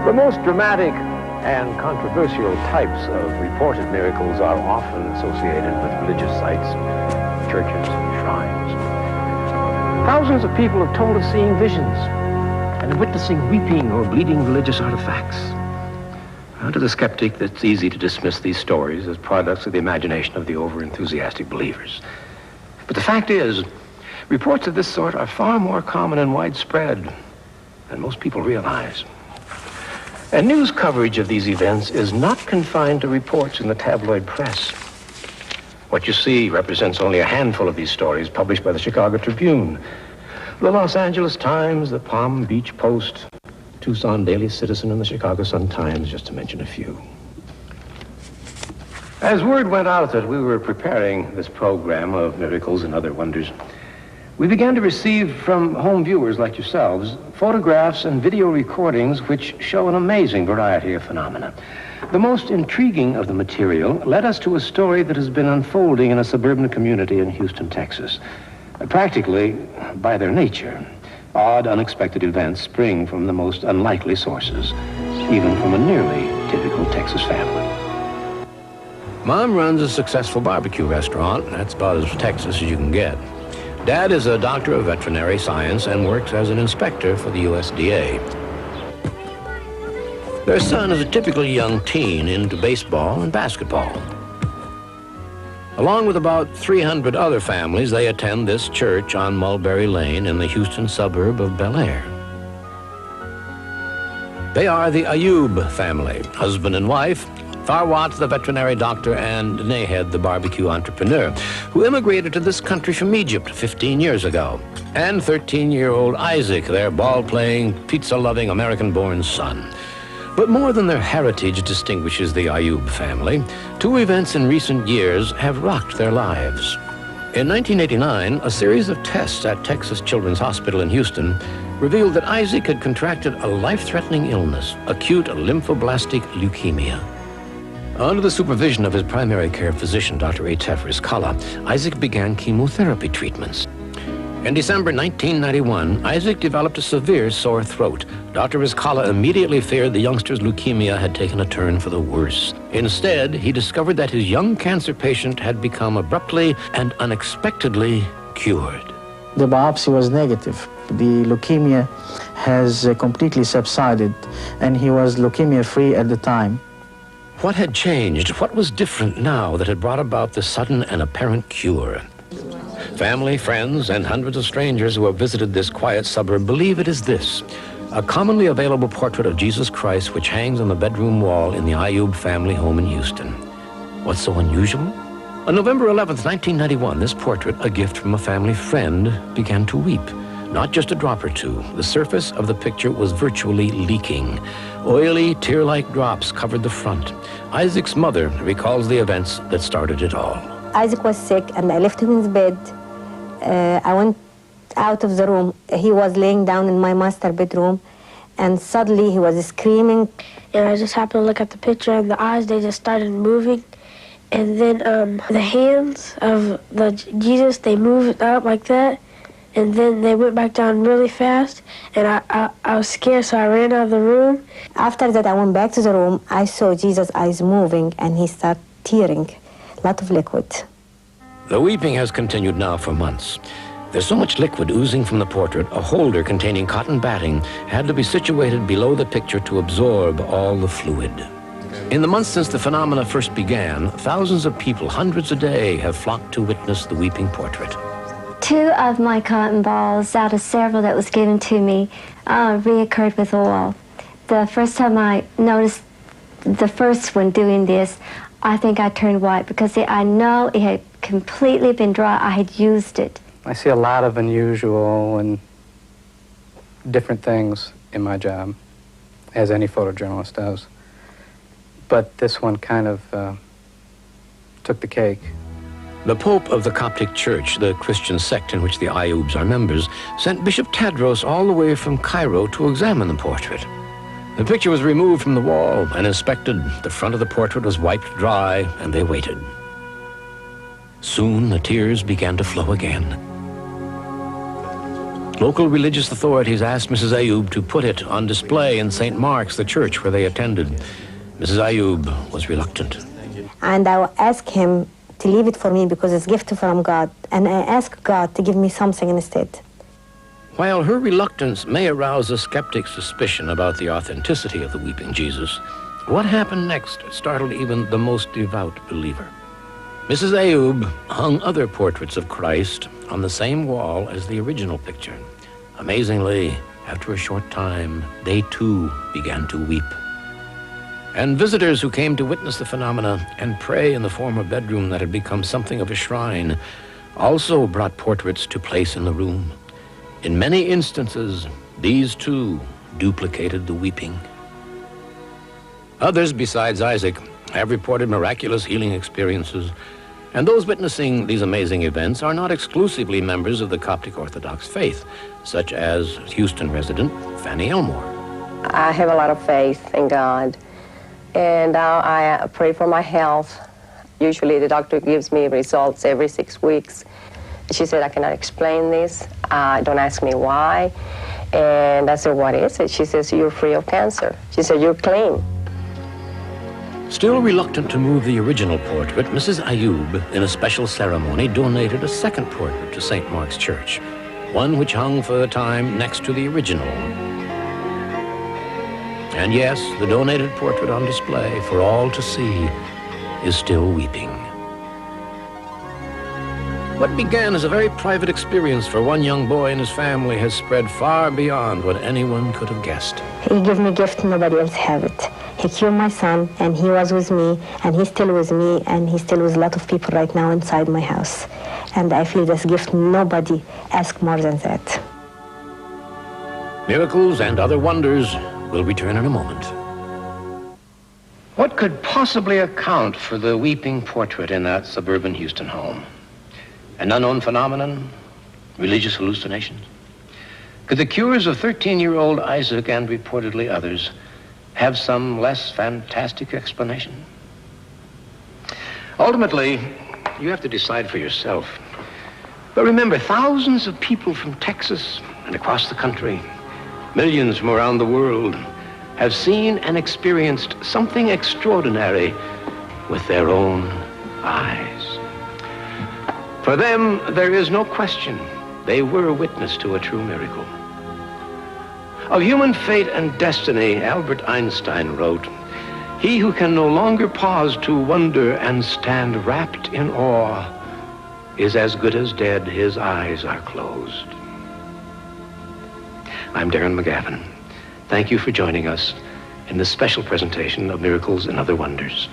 The most dramatic and controversial types of reported miracles are often associated with religious sites, churches, shrines. Thousands of people have told of seeing visions and witnessing weeping or bleeding religious artifacts. To the skeptic, it's easy to dismiss these stories as products of the imagination of the over-enthusiastic believers. But the fact is, reports of this sort are far more common and widespread than most people realize. And news coverage of these events is not confined to reports in the tabloid press. What you see represents only a handful of these stories published by the Chicago Tribune, the Los Angeles Times, the Palm Beach Post, Tucson Daily Citizen, and the Chicago Sun-Times, just to mention a few. As word went out that we were preparing this program of miracles and other wonders, we began to receive from home viewers like yourselves photographs and video recordings which show an amazing variety of phenomena. The most intriguing of the material led us to a story that has been unfolding in a suburban community in Houston, Texas. Practically, by their nature, odd, unexpected events spring from the most unlikely sources, even from a nearly typical Texas family. Mom runs a successful barbecue restaurant. That's about as Texas as you can get. Dad is a doctor of veterinary science and works as an inspector for the USDA. Their son is a typical young teen into baseball and basketball. Along with about 300 other families, they attend this church on Mulberry Lane in the Houston suburb of Bel Air. They are the Ayub family, husband and wife, Farwat, the veterinary doctor, and Nahed, the barbecue entrepreneur, who immigrated to this country from Egypt 15 years ago, and 13-year-old Isaac, their ball-playing, pizza-loving, American-born son. But more than their heritage distinguishes the Ayub family, two events in recent years have rocked their lives. In 1989, a series of tests at Texas Children's Hospital in Houston revealed that Isaac had contracted a life-threatening illness, acute lymphoblastic leukemia. Under the supervision of his primary care physician, Dr. Atef Rizkallah, Isaac began chemotherapy treatments. In December 1991, Isaac developed a severe sore throat. Dr. Rizkallah immediately feared the youngster's leukemia had taken a turn for the worse. Instead, he discovered that his young cancer patient had become abruptly and unexpectedly cured. The biopsy was negative. The leukemia has completely subsided, and he was leukemia-free at the time. What had changed? What was different now that had brought about the sudden and apparent cure? Family, friends, and hundreds of strangers who have visited this quiet suburb believe it is this, a commonly available portrait of Jesus Christ which hangs on the bedroom wall in the Ayub family home in Houston. What's so unusual? On November 11th, 1991, this portrait, a gift from a family friend, began to weep. Not just a drop or two. The surface of the picture was virtually leaking. Oily, tear-like drops covered the front. Isaac's mother recalls the events that started it all. Isaac was sick, and I left him in his bed. I went out of the room. He was laying down in my master bedroom, and suddenly he was screaming. And I just happened to look at the picture, and the eyes, they just started moving. And then the hands of the Jesus, they moved up like that. And then they went back down really fast, and I was scared, so I ran out of the room. After that, I went back to the room. I saw Jesus' eyes moving, and he started tearing, a lot of liquid. The weeping has continued now for months. There's so much liquid oozing from the portrait, a holder containing cotton batting had to be situated below the picture to absorb all the fluid. In the months since the phenomena first began, thousands of people, hundreds a day, have flocked to witness the weeping portrait. 2 of my cotton balls out of several that was given to me reoccurred with oil. The first time I noticed the first one doing this, I think I turned white because I know it had completely been dry. I had used it. I see a lot of unusual and different things in my job, as any photojournalist does. But this one kind of took the cake. The Pope of the Coptic Church, the Christian sect in which the Ayubs are members, sent Bishop Tadros all the way from Cairo to examine the portrait. The picture was removed from the wall and inspected. The front of the portrait was wiped dry, and they waited. Soon the tears began to flow again. Local religious authorities asked Mrs. Ayub to put it on display in St. Mark's, the church where they attended. Mrs. Ayub was reluctant. And I asked him to leave it for me because it's a gift from God. And I asked God to give me something instead. While her reluctance may arouse a skeptic's suspicion about the authenticity of the weeping Jesus, what happened next startled even the most devout believer. Mrs. Ayub hung other portraits of Christ on the same wall as the original picture. Amazingly, after a short time, they too began to weep. And visitors who came to witness the phenomena and pray in the former bedroom that had become something of a shrine also brought portraits to place in the room. In many instances, these too duplicated the weeping. Others besides Isaac have reported miraculous healing experiences, and those witnessing these amazing events are not exclusively members of the Coptic Orthodox faith, such as Houston resident Fanny Elmore. I have a lot of faith in God, and I pray for my health. Usually the doctor gives me results every 6 weeks. She said, I cannot explain this. Don't ask me why. And I said, what is it? She says, you're free of cancer. She said, you're clean. Still reluctant to move the original portrait, Mrs. Ayub, in a special ceremony, donated a second portrait to St. Mark's Church, one which hung for a time next to the original. And yes, the donated portrait on display for all to see is still weeping. What began as a very private experience for one young boy and his family has spread far beyond what anyone could have guessed. He gave me a gift nobody else have it. He cured my son, and he was with me, and he's still with me, and he's still with a lot of people right now inside my house. And I feel this gift, nobody asked more than that. Miracles and other wonders will return in a moment. What could possibly account for the weeping portrait in that suburban Houston home? An unknown phenomenon? Religious hallucinations? Could the cures of 13-year-old Isaac and reportedly others have some less fantastic explanation? Ultimately, you have to decide for yourself. But remember, thousands of people from Texas and across the country, millions from around the world, have seen and experienced something extraordinary with their own eyes. For them, there is no question they were a witness to a true miracle. Of human fate and destiny, Albert Einstein wrote, "He who can no longer pause to wonder and stand wrapped in awe is as good as dead, his eyes are closed." I'm Darren McGavin. Thank you for joining us in this special presentation of Miracles and Other Wonders.